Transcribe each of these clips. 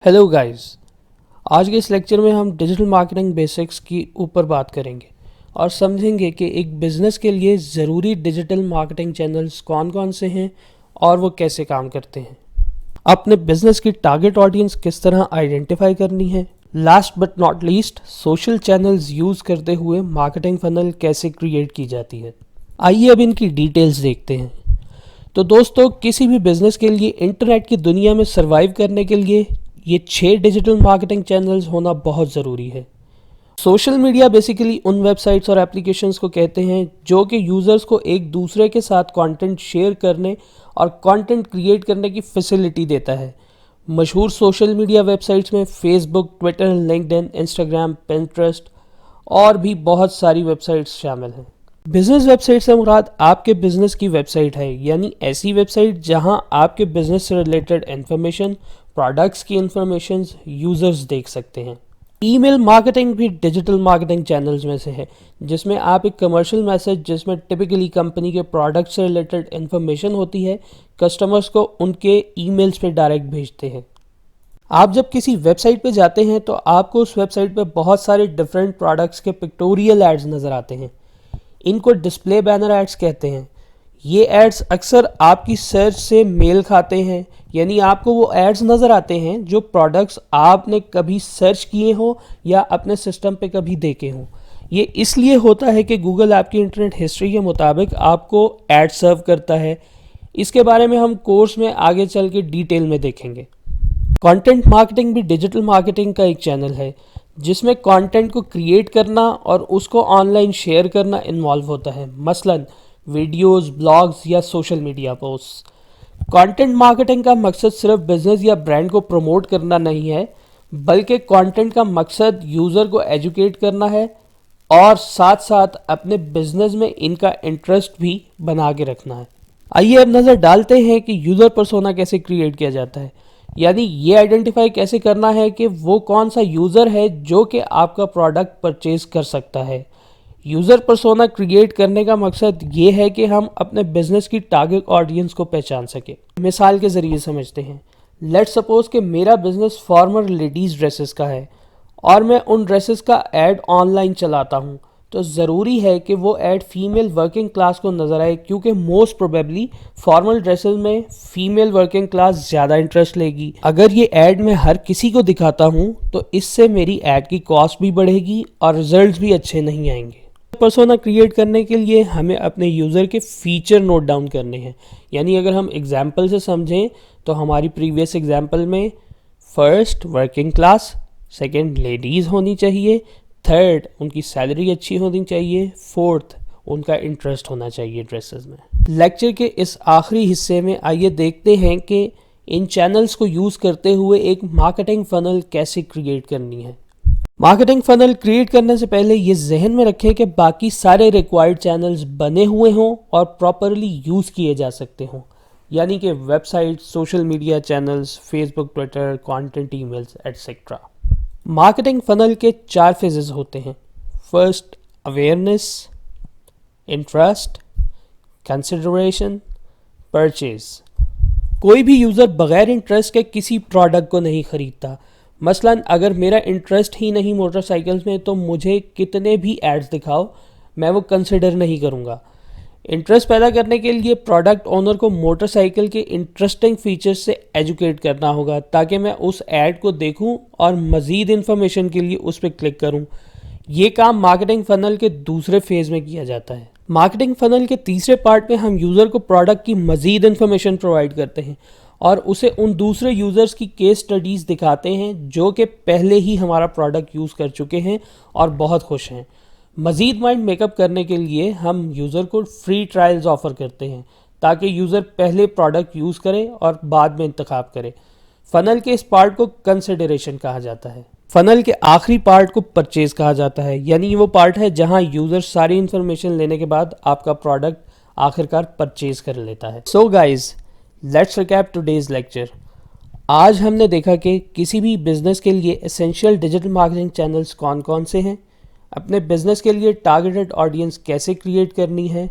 Hello guys, आज के इस लेक्चर में हम डिजिटल मार्केटिंग बेसिक्स की ऊपर बात करेंगे और समझेंगे कि एक बिज़नेस के लिए ज़रूरी डिजिटल मार्केटिंग चैनल्स कौन कौन से हैं और वो कैसे काम करते हैं। अपने बिज़नेस की टारगेट ऑडियंस किस तरह आइडेंटिफाई करनी है। Last but not least, social channels use करते हुए मार्केटिंग फनल कैसे क्रिएट की जाती है। आइए अब इनकी डिटेल्स देखते हैं। तो दोस्तों, किसी भी बिज़नेस के लिए इंटरनेट की दुनिया में सर्वाइव करने के लिए ये 6 डिजिटल मार्केटिंग चैनल्स होना बहुत ज़रूरी है। सोशल मीडिया बेसिकली उन वेबसाइट्स और एप्लीकेशंस को कहते हैं जो कि यूज़र्स को एक दूसरे के साथ कंटेंट शेयर करने और कंटेंट क्रिएट करने की फैसिलिटी देता है। मशहूर सोशल मीडिया वेबसाइट्स में Facebook, Twitter, LinkedIn, Instagram, Pinterest और भी बहुत सारी वेबसाइट्स शामिल हैं। बिजनेस वेबसाइट से मुराद आपके बिजनेस की वेबसाइट है, यानी ऐसी वेबसाइट जहां आपके बिजनेस से रिलेटेड इंफॉर्मेशन, प्रोडक्ट्स की इंफॉर्मेशन यूजर्स देख सकते हैं। ईमेल मार्केटिंग भी डिजिटल मार्केटिंग चैनल्स में से है, जिसमें आप एक कमर्शियल मैसेज जिसमें टिपिकली कंपनी के प्रोडक्ट से रिलेटेड इंफॉर्मेशन होती है, कस्टमर्स को उनके ईमेल्स पे डायरेक्ट भेजते हैं। आप जब किसी वेबसाइट पे जाते हैं तो आपको उस वेबसाइट पे बहुत सारे डिफरेंट प्रोडक्ट्स के पिक्टोरियल एड्स नज़र आते हैं। इनको डिस्प्ले बैनर एड्स कहते हैं। ये एड्स अक्सर आपकी सर्च से मेल खाते हैं, यानी आपको वो एड्स नज़र आते हैं जो प्रोडक्ट्स आपने कभी सर्च किए हों या अपने सिस्टम पे कभी देखे हों। ये इसलिए होता है कि गूगल आपकी इंटरनेट हिस्ट्री के मुताबिक आपको एड सर्व करता है। इसके बारे में हम कोर्स में आगे चल के डिटेल में देखेंगे। कंटेंट मार्केटिंग भी डिजिटल मार्केटिंग का एक चैनल है, जिसमें कंटेंट को क्रिएट करना और उसको ऑनलाइन शेयर करना इन्वॉल्व होता है, मसलन वीडियोस, ब्लॉग्स या social media post. Content marketing का मकसद सिर्फ बिजनेस या ब्रांड को प्रमोट करना नहीं है, बल्कि कंटेंट का मकसद यूज़र को एजुकेट करना है और साथ साथ अपने बिजनेस में इनका इंटरेस्ट भी बना के रखना है। आइए अब नज़र डालते हैं कि यूज़र पर्सोना कैसे क्रिएट किया जाता है, यानी ये आइडेंटिफाई कैसे करना है कि वो कौन सा यूज़र है जो कि आपका प्रोडक्ट परचेज कर सकता है। यूज़र पर्सोना क्रिएट करने का मकसद ये है कि हम अपने बिजनेस की टारगेट ऑडियंस को पहचान सके। मिसाल के ज़रिए समझते हैं। लेट्स सपोज कि मेरा बिजनेस फॉर्मल लेडीज़ ड्रेसेस का है और मैं उन ड्रेसेस का ऐड ऑनलाइन चलाता हूँ, तो ज़रूरी है कि वो ऐड फीमेल वर्किंग क्लास को नज़र आए, क्योंकि मोस्ट प्रोबेबली फॉर्मल ड्रेसेस में फीमेल वर्किंग क्लास ज़्यादा इंटरेस्ट लेगी। अगर ये ऐड मैं हर किसी को दिखाता हूँ तो इससे मेरी ऐड की कॉस्ट भी बढ़ेगी और रिजल्ट्स भी अच्छे नहीं आएंगे। पर्सोना क्रिएट करने के लिए हमें अपने यूज़र के फीचर नोट डाउन करने हैं, यानी अगर हम एग्जाम्पल से समझें तो हमारी प्रीवियस एग्जाम्पल में first working class, second ladies होनी चाहिए, थर्ड उनकी सैलरी अच्छी होनी चाहिए, फोर्थ उनका इंटरेस्ट होना चाहिए ड्रेसेस में। लेक्चर के इस आखिरी हिस्से में आइए देखते हैं कि इन चैनल्स को यूज़ करते हुए एक मार्केटिंग फनल कैसे क्रिएट करनी है। मार्केटिंग फनल क्रिएट करने से पहले ये जहन में रखें कि बाकी सारे रिक्वायर्ड चैनल्स बने हुए हों और प्रॉपरली यूज़ किए जा सकते हों, यानी कि website, social media channels, Facebook, Twitter, content, emails etcetera. Marketing funnel के 4 फेजेस होते हैं। First, awareness, interest, consideration, purchase. कोई भी यूज़र बगैर इंटरेस्ट के किसी प्रोडक्ट को नहीं ख़रीदता। मसलन अगर मेरा इंटरेस्ट ही नहीं मोटरसाइकिल्स में, तो मुझे कितने भी एड्स दिखाओ मैं वो कंसिडर नहीं करूँगा। इंटरेस्ट पैदा करने के लिए प्रोडक्ट ओनर को मोटरसाइकिल के इंटरेस्टिंग फीचर्स से एजुकेट करना होगा, ताकि मैं उस ऐड को देखूं और मज़ीद इन्फॉर्मेशन के लिए उस पर क्लिक करूं। ये काम मार्केटिंग फनल के दूसरे फेज़ में किया जाता है। मार्केटिंग फनल के तीसरे पार्ट में हम यूज़र को प्रोडक्ट की मज़ीद इन्फॉर्मेशन प्रोवाइड करते हैं और उसे उन दूसरे यूज़र्स की केस स्टडीज़ दिखाते हैं जो कि पहले ही हमारा प्रोडक्ट यूज़ कर चुके हैं और बहुत खुश हैं। मज़ीद माइंड मेकअप करने के लिए हम यूज़र को फ्री ट्रायल्स ऑफ़र करते हैं, ताकि यूज़र पहले प्रोडक्ट यूज़ करे और बाद में इंतखाब करे। फ़नल के इस पार्ट को कंसिडरेशन कहा जाता है। फ़नल के आखिरी पार्ट को परचेज़ कहा जाता है, यानी वो पार्ट है जहां यूज़र सारी इन्फॉर्मेशन लेने के बाद आपका प्रोडक्ट आखिरकार परचेज़ कर लेता है। So guys, let's recap today's lecture. आज हमने देखा कि किसी भी बिज़नेस के लिए एसेंशियल डिजिटल मार्केटिंग चैनल्स कौन कौन से हैं, अपने बिज़नेस के लिए टारगेटेड ऑडियंस कैसे क्रिएट करनी है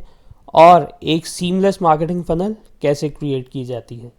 और एक सीमलेस मार्केटिंग फनल कैसे क्रिएट की जाती है।